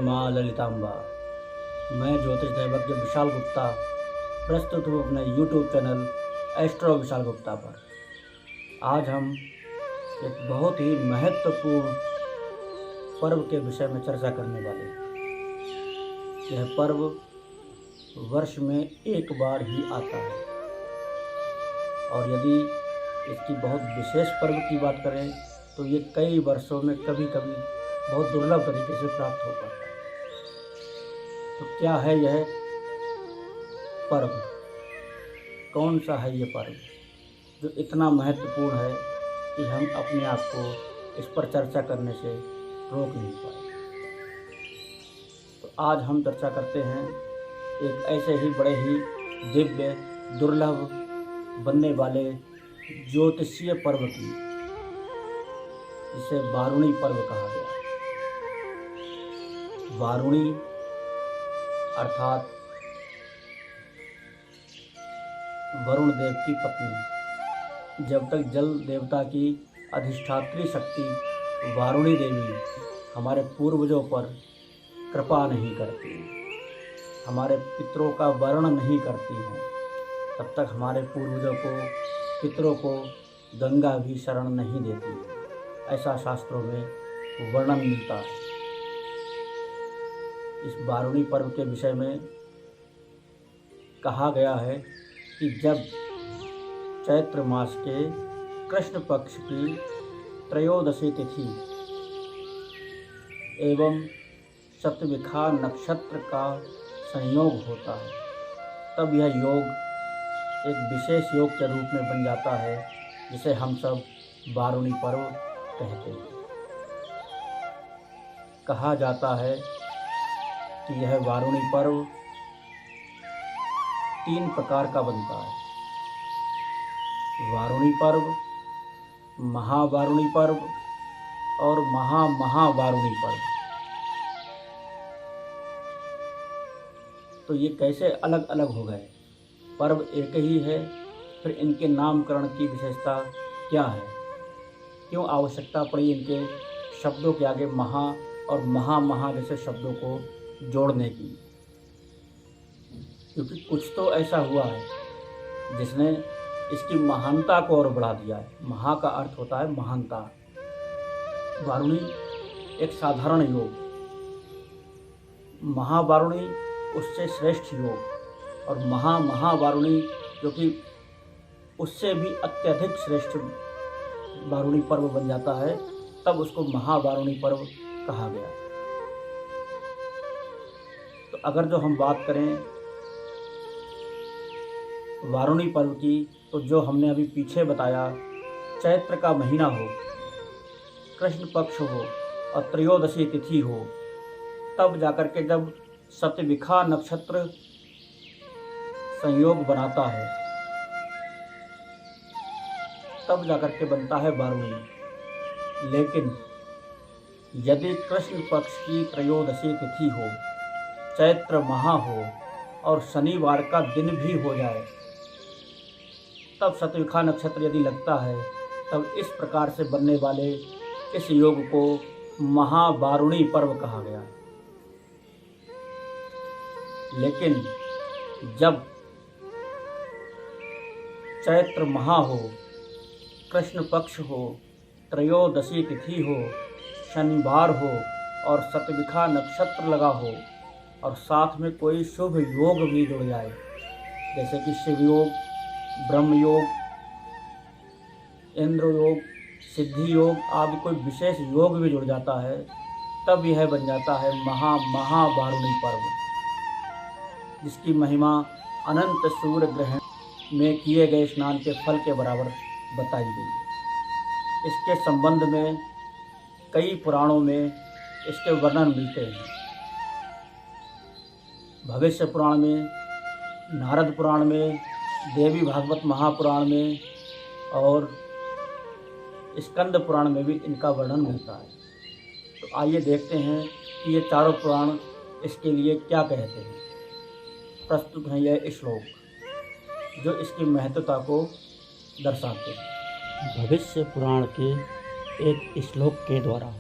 माँ ललितांबा। मैं ज्योतिष दैवज्ञ विशाल गुप्ता प्रस्तुत हूँ अपने YouTube channel astro Vishal Gupta पर। आज हम एक बहुत ही महत्वपूर्ण पर्व के विषय में चर्चा करने वाले हैं। यह पर्व वर्ष में एक बार ही आता है और यदि इसकी बहुत विशेष पर्व की बात करें तो ये कई वर्षों में कभी कभी बहुत दुर्लभ तरीके से प्राप्त हो पाता है। तो क्या है यह पर्व? कौन सा है ये पर्व जो इतना महत्वपूर्ण है कि हम अपने आप को इस पर चर्चा करने से रोक नहीं पाए? तो आज हम चर्चा करते हैं एक ऐसे ही बड़े ही दिव्य दुर्लभ बनने वाले ज्योतिषीय पर्व की, जिसे वारुणी पर्व कहा गया है। वारुणी अर्थात वरुण देव की पत्नी। जब तक जल देवता की अधिष्ठात्री शक्ति वारुणी देवी हमारे पूर्वजों पर कृपा नहीं करती, हमारे पितरों का वर्ण नहीं करती हैं, तब तक हमारे पूर्वजों को, पितरों को गंगा भी शरण नहीं देती। ऐसा शास्त्रों में वर्णन मिलता है। इस वारुणी पर्व के विषय में कहा गया है कि जब चैत्र मास के कृष्ण पक्ष की त्रयोदशी तिथि एवं शतविखा नक्षत्र का संयोग होता है, तब यह योग एक विशेष योग के रूप में बन जाता है, जिसे हम सब वारुणी पर्व कहते हैं। कहा जाता है कि यह वारुणी पर्व 3 प्रकार का बनता है: वारुणी पर्व, महावारुणी पर्व और महावारुणी पर्व। तो ये कैसे अलग अलग हो गए? पर्व एक ही है, फिर इनके नामकरण की विशेषता क्या है? क्यों आवश्यकता पड़ी इनके शब्दों के आगे महा और महा जैसे शब्दों को जोड़ने की? क्योंकि कुछ तो ऐसा हुआ है जिसने इसकी महानता को और बढ़ा दिया है। महा का अर्थ होता है महानता। वारुणी एक साधारण योग, महावारुणी उससे श्रेष्ठ योग और महावारुणी जो कि उससे भी अत्यधिक श्रेष्ठ वारुणी पर्व बन जाता है, तब उसको महावारुणी पर्व कहा गया। तो अगर जो हम बात करें वारुणी पर्व की, तो जो हमने अभी पीछे बताया, चैत्र का महीना हो, कृष्ण पक्ष हो और त्रयोदशी तिथि हो, तब जाकर के जब शतविखा नक्षत्र संयोग बनाता है, तब जाकर के बनता है वारुणी। लेकिन यदि कृष्ण पक्ष की त्रयोदशी तिथि हो, चैत्र माह हो और शनिवार का दिन भी हो जाए, तब शतविखा नक्षत्र यदि लगता है, तब इस प्रकार से बनने वाले इस योग को महावारुणी पर्व कहा गया। लेकिन जब चैत्र माह हो, कृष्ण पक्ष हो, त्रयोदशी तिथि हो, शनिवार हो और शतविखा नक्षत्र लगा हो और साथ में कोई शुभ योग भी जुड़ जाए, जैसे कि शिव योग, ब्रह्म योग, इंद्र योग, सिद्धि योग आदि कोई विशेष योग भी जुड़ जाता है, तब यह बन जाता है महावारुणी पर्व, जिसकी महिमा अनंत सूर्य ग्रहण में किए गए स्नान के फल के बराबर बताई गई है। इसके संबंध में कई पुराणों में इसके वर्णन मिलते हैं। भविष्य पुराण में, नारद पुराण में, देवी भागवत महापुराण में और स्कंद पुराण में भी इनका वर्णन मिलता है। तो आइए देखते हैं कि ये चारों पुराण इसके लिए क्या कहते हैं। प्रस्तुत है यह श्लोक जो इसकी महत्वता को दर्शाते हैं। भविष्य पुराण के एक श्लोक के द्वारा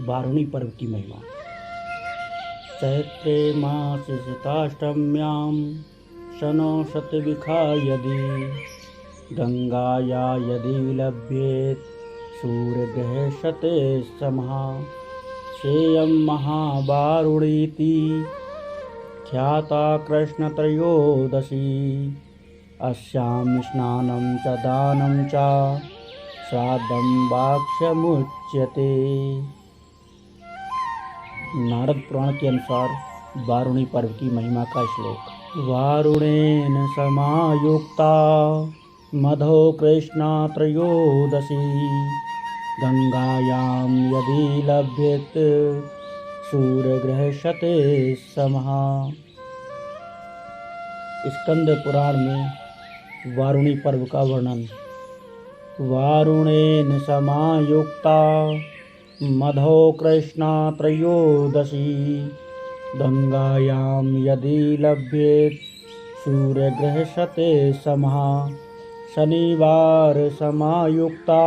वारुणी पर्व की महिमा चैत्रे मासि शताष्टम्यां शनो शतविखा यदि गंगाया यदि लभ्येत सूर्यग्रहे शते समः सेयं महावारुणीति ख्याता कृष्णत्रयोदशी अस्यां स्नानं च दानं च श्राद्धं वाक्ष्यमुच्यते। नारद पुराण के अनुसार वारुणी पर्व की महिमा का श्लोक। वारुणेन समायुक्ता मधो कृष्णा त्रयोदशी गंगायां यदि लभ्येत सूर्यग्रह शते समः। स्कंद पुराण में वारुणी पर्व का वर्णन। वारुणेन समायुक्ता मधो कृष्णा त्रयोदशी गंगायां यदि लभ्येत सूर्यग्रह शते समः। शनिवार समायुक्ता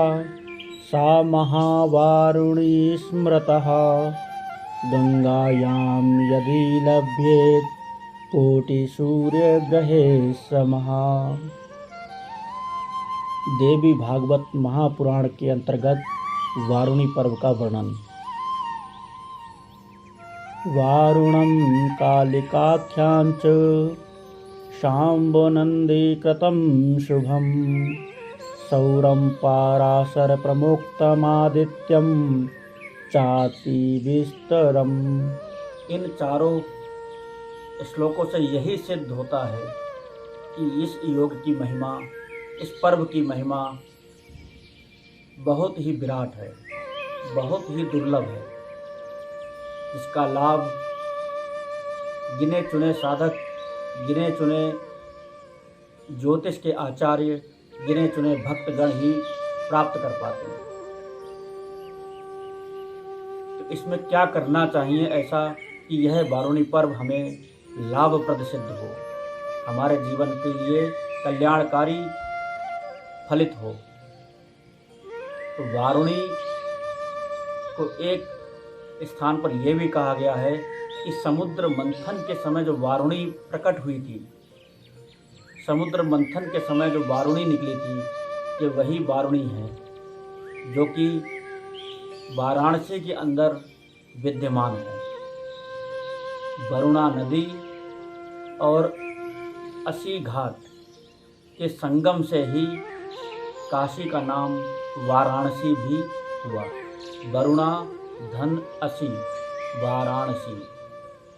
सा महावारुणी स्मृतः गंगायां यदि लभ्येत कोटि सूर्यग्रहे समः। देवी भागवत महापुराण के अंतर्गत वारुणी पर्व का वर्णन। वारुणं कालिकाख्यां च शाम्बनन्दे कृतं शुभं सौरं पाराशर प्रमुक्तमादित्यं चाति विस्तरम। इन चारों श्लोकों से यही सिद्ध होता है कि इस योग की महिमा, इस पर्व की महिमा बहुत ही विराट है, बहुत ही दुर्लभ है, जिसका लाभ गिने चुने साधक, गिने चुने ज्योतिष के आचार्य, गिने चुने भक्तगण ही प्राप्त कर पाते हैं। तो इसमें क्या करना चाहिए ऐसा कि यह वारुणी पर्व हमें लाभप्रद सिद्ध हो, हमारे जीवन के लिए कल्याणकारी फलित हो। तो वारुणी को एक स्थान पर यह भी कहा गया है कि समुद्र मंथन के समय जो वारुणी प्रकट हुई थी, समुद्र मंथन के समय जो वारुणी निकली थी, ये वही वारुणी है जो कि वाराणसी के अंदर विद्यमान है। वरुणा नदी और अस्सी घाट के संगम से ही काशी का नाम वाराणसी भी हुआ। वरुणा धन असी वाराणसी,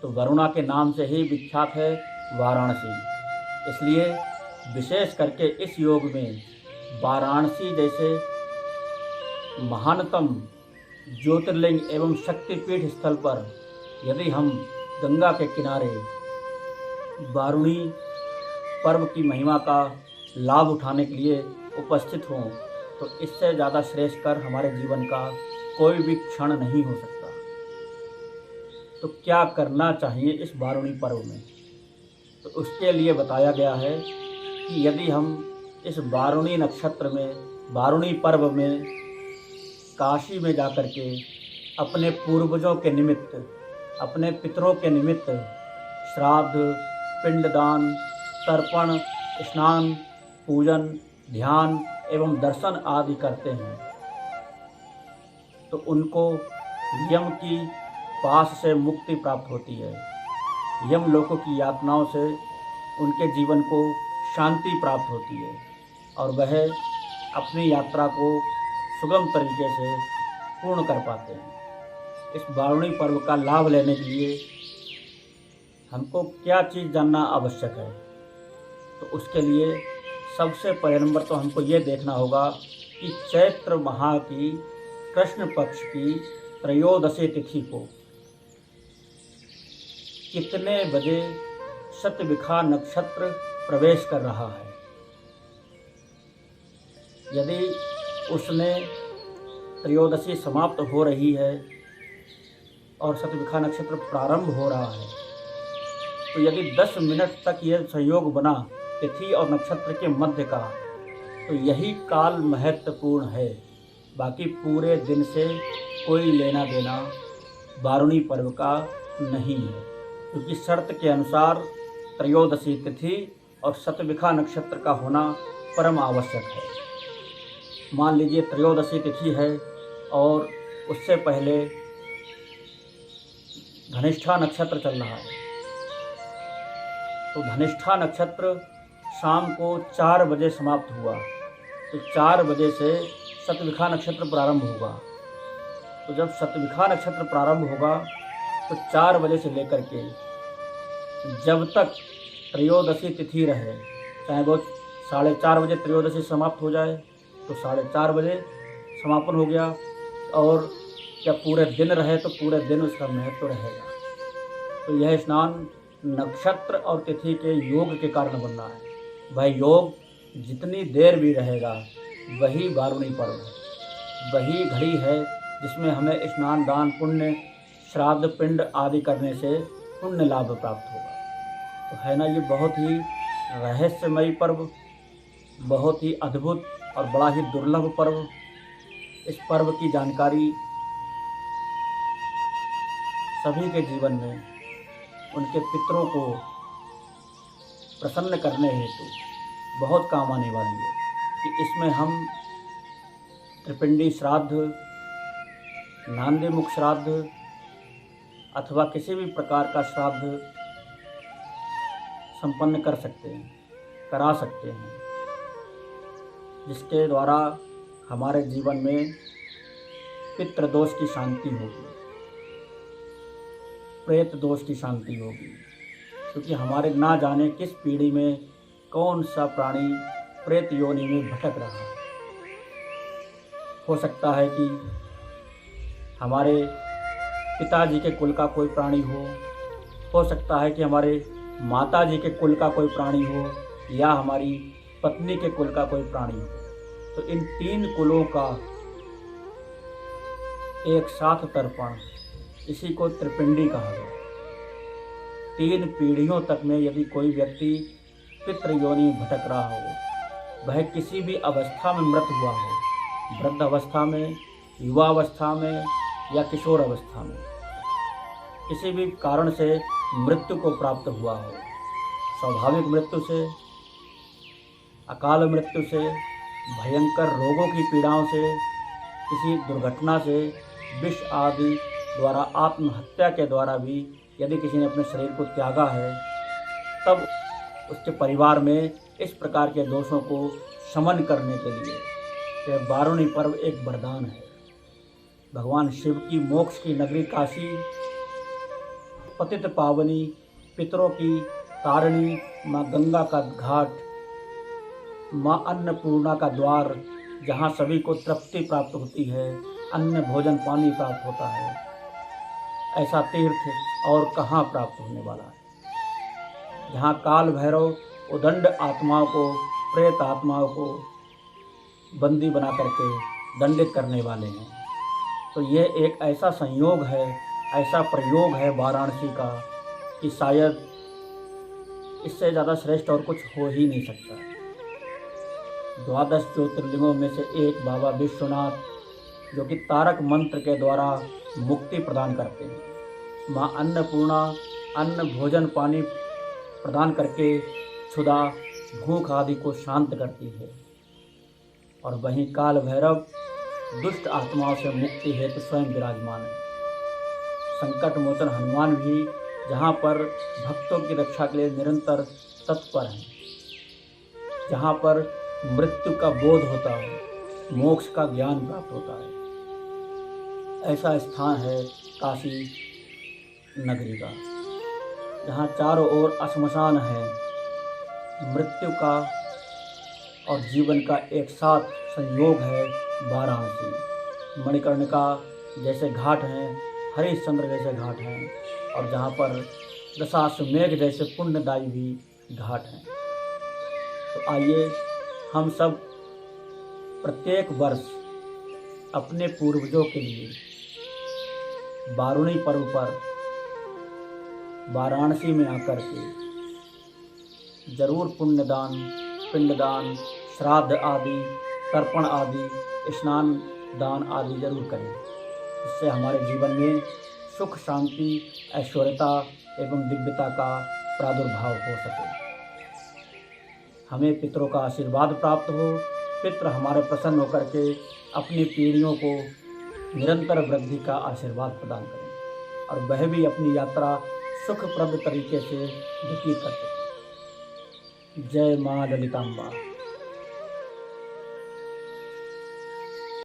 तो वरुणा के नाम से ही विख्यात है वाराणसी। इसलिए विशेष करके इस योग में वाराणसी जैसे महानतम ज्योतिर्लिंग एवं शक्तिपीठ स्थल पर यदि हम गंगा के किनारे वारुणी पर्व की महिमा का लाभ उठाने के लिए उपस्थित हों, तो इससे ज़्यादा श्रेष्ठकर हमारे जीवन का कोई भी क्षण नहीं हो सकता। तो क्या करना चाहिए इस वारुणी पर्व में? तो उसके लिए बताया गया है कि यदि हम इस वारुणी नक्षत्र में, वारुणी पर्व में काशी में जाकर के अपने पूर्वजों के निमित्त, अपने पितरों के निमित्त श्राद्ध, पिंडदान, तर्पण, स्नान, पूजन, ध्यान एवं दर्शन आदि करते हैं, तो उनको यम की पास से मुक्ति प्राप्त होती है। यम लोकों की यातनाओं से उनके जीवन को शांति प्राप्त होती है और वह अपनी यात्रा को सुगम तरीके से पूर्ण कर पाते हैं। इस वारुणी पर्व का लाभ लेने के लिए हमको क्या चीज़ जानना आवश्यक है? तो उसके लिए सबसे पहले नंबर तो हमको ये देखना होगा कि चैत्र माह की कृष्ण पक्ष की त्रयोदशी तिथि को कितने बजे शतविखा नक्षत्र प्रवेश कर रहा है। यदि उसने त्रयोदशी समाप्त हो रही है और शतविखा नक्षत्र प्रारंभ हो रहा है, तो यदि 10 मिनट तक यह संयोग बना तिथि और नक्षत्र के मध्य का, तो यही काल महत्वपूर्ण है। बाकी पूरे दिन से कोई लेना देना वारुणी पर्व का नहीं है, क्योंकि शर्त के अनुसार त्रयोदशी तिथि और शतभिखा नक्षत्र का होना परम आवश्यक है। मान लीजिए त्रयोदशी तिथि है और उससे पहले धनिष्ठा नक्षत्र चल रहा है, तो धनिष्ठा नक्षत्र शाम को 4 बजे समाप्त हुआ, तो 4 बजे से शतभिखा नक्षत्र प्रारंभ होगा। तो जब शतभिखा नक्षत्र प्रारंभ होगा तो 4 बजे से लेकर के जब तक त्रयोदशी तिथि रहे, चाहे वो 4:30 बजे त्रयोदशी समाप्त हो जाए तो 4:30 बजे समापन हो गया, और जब पूरे दिन रहे तो पूरे दिन उसका महत्व रहेगा। तो यह स्नान नक्षत्र और तिथि के योग के कारण बन रहा है। वह योग जितनी देर भी रहेगा वही बारुणी पर्व है, वही घड़ी है जिसमें हमें स्नान दान पुण्य श्राद्ध पिंड आदि करने से पुण्य लाभ प्राप्त होगा। तो है ना, ये बहुत ही रहस्यमयी पर्व, बहुत ही अद्भुत और बड़ा ही दुर्लभ पर्व। इस पर्व की जानकारी सभी के जीवन में उनके पितरों को प्रसन्न करने हेतु बहुत काम आने वाली है, कि इसमें हम त्रिपिंडी श्राद्ध, नांदी मुख श्राद्ध अथवा किसी भी प्रकार का श्राद्ध संपन्न कर सकते हैं, करा सकते हैं, जिसके द्वारा हमारे जीवन में पितृदोष की शांति होगी, प्रेत दोष की शांति होगी। क्योंकि हमारे ना जाने किस पीढ़ी में कौन सा प्राणी प्रेत योनि में भटक रहा है। हो सकता है कि हमारे पिताजी के कुल का कोई प्राणी हो सकता है कि हमारे माताजी के कुल का कोई प्राणी हो, या हमारी पत्नी के कुल का कोई प्राणी हो। तो इन 3 कुलों का एक साथ तर्पण, इसी को त्रिपिंडी कहा गया। 3 पीढ़ियों तक में यदि कोई व्यक्ति पितृयोनि में भटक रहा हो, वह किसी भी अवस्था में मृत हुआ हो, वृद्ध अवस्था में, युवा अवस्था में या किशोर अवस्था में, किसी भी कारण से मृत्यु को प्राप्त हुआ हो, स्वाभाविक मृत्यु से, अकाल मृत्यु से, भयंकर रोगों की पीड़ाओं से, किसी दुर्घटना से, विष आदि द्वारा, आत्महत्या के द्वारा भी यदि किसी ने अपने शरीर को त्यागा है, तब उसके परिवार में इस प्रकार के दोषों को शमन करने के लिए यह बारुणी पर्व एक वरदान है। भगवान शिव की मोक्ष की नगरी काशी, पतित पावनी, पितरों की तारिणी, माँ गंगा का घाट, माँ अन्नपूर्णा का द्वार, जहाँ सभी को तृप्ति प्राप्त होती है, अन्न भोजन पानी प्राप्त होता है, ऐसा तीर्थ और कहाँ प्राप्त होने वाला है। जहाँ काल भैरव उदंड आत्माओं को, प्रेत आत्माओं को बंदी बना करके दंडित करने वाले हैं। तो ये एक ऐसा संयोग है, ऐसा प्रयोग है वाराणसी का, कि शायद इससे ज़्यादा श्रेष्ठ और कुछ हो ही नहीं सकता। 12 ज्योतिर्लिंगों में से एक बाबा विश्वनाथ, जो कि तारक मंत्र के द्वारा मुक्ति प्रदान करते हैं। माँ अन्नपूर्णा अन्न भोजन पानी प्रदान करके क्षुधा भूख आदि को शांत करती है, और वहीं काल भैरव दुष्ट आत्माओं से मुक्ति हेतु स्वयं विराजमान है। संकट मोचन हनुमान भी जहाँ पर भक्तों की रक्षा के लिए निरंतर तत्पर हैं, जहाँ पर मृत्यु का बोध होता है, मोक्ष का ज्ञान प्राप्त होता है, ऐसा स्थान है काशी नगरी का, जहाँ चारों ओर श्मशान है। मृत्यु का और जीवन का एक साथ संयोग है वाराणसी। मणिकर्णिका जैसे घाट हैं, हरिश्चंद्र जैसे घाट हैं, और जहाँ पर दशाश्वमेध जैसे पुण्यदायी भी घाट हैं। तो आइए हम सब प्रत्येक वर्ष अपने पूर्वजों के लिए बारुणी पर्व पर वाराणसी में आकर के जरूर पुण्यदान, पिंडदान, श्राद्ध आदि, तर्पण आदि, स्नान दान आदि जरूर करें, जिससे हमारे जीवन में सुख शांति ऐश्वर्यता एवं दिव्यता का प्रादुर्भाव हो सके। हमें पितरों का आशीर्वाद प्राप्त हो, पितृ हमारे प्रसन्न होकर के अपनी पीढ़ियों को निरंतर वृद्धि का आशीर्वाद प्रदान करें और वह भी अपनी यात्रा सुखप्रद तरीके से व्यतीत कर सकें। जय माँ ललिताम्बा।